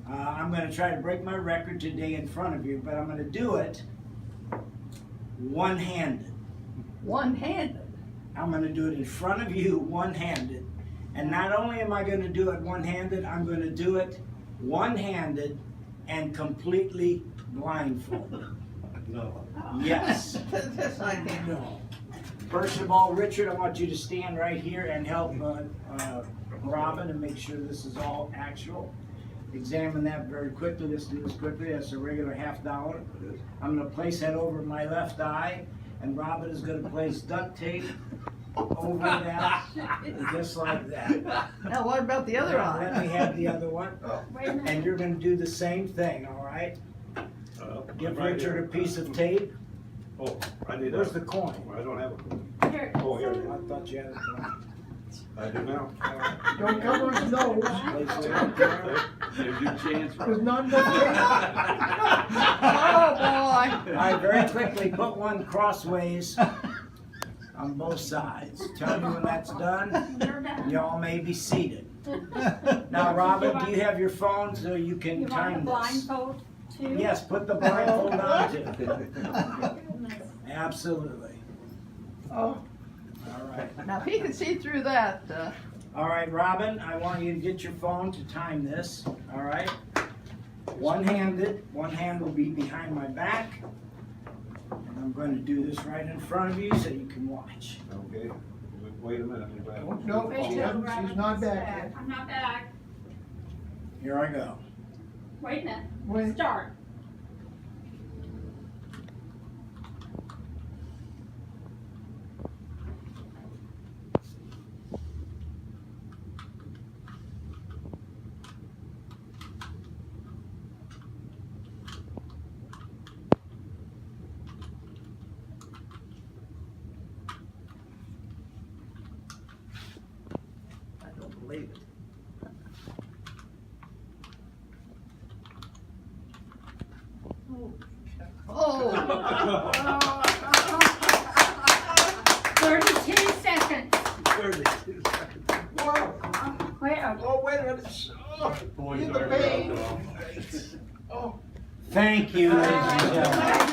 I'm going to try to break my record today in front of you, but I'm going to do it one-handed. One-handed? I'm going to do it in front of you one-handed. And not only am I going to do it one-handed, I'm going to do it one-handed and completely blindfolded. No. Yes. This I can't. No. First of all, Richard, I want you to stand right here and help Robin and make sure this is all actual. Examine that very quickly. Let's do this quickly. That's a regular $50. I'm going to place that over my left eye, and Robin is going to place duct tape over that, just like that. Now what about the other Now, let me eye? have the other one. Wait a minute. And you're going to do the same thing, all right? Give Right Richard here. a piece of tape. Oh, I need Where's that. the coin? I don't have a coin. Here. Oh, here it is. I thought you had a coin. I do now. Don't cover his nose, Place it up there. There's your chance. there's none but Oh, boy. All right, very quickly, put one crossways on both sides. Tell me when that's done. You're done. Y'all may be seated. Now, Robin, do you have your phone so you can You want the time this? blindfold too? Yes, put the blindfold on too. Goodness. Absolutely. Oh, All right. Now, if he can see through that, All right, Robin, I want you to get your phone to time this, all right? One-handed, one hand will be behind my back. And I'm going to do this right in front of you so you can watch. Okay, wait a minute. no, Wait she till hasn't, Robin's she's not back yet. I'm not back. Here I go. Wait a minute. Wait. Start. I don't believe it. oh. 32 seconds. 32 seconds. Whoa, Wait, oh, wait a minute, oh, Boys in the are vein. done. Oh. Thank you, ladies and gentlemen.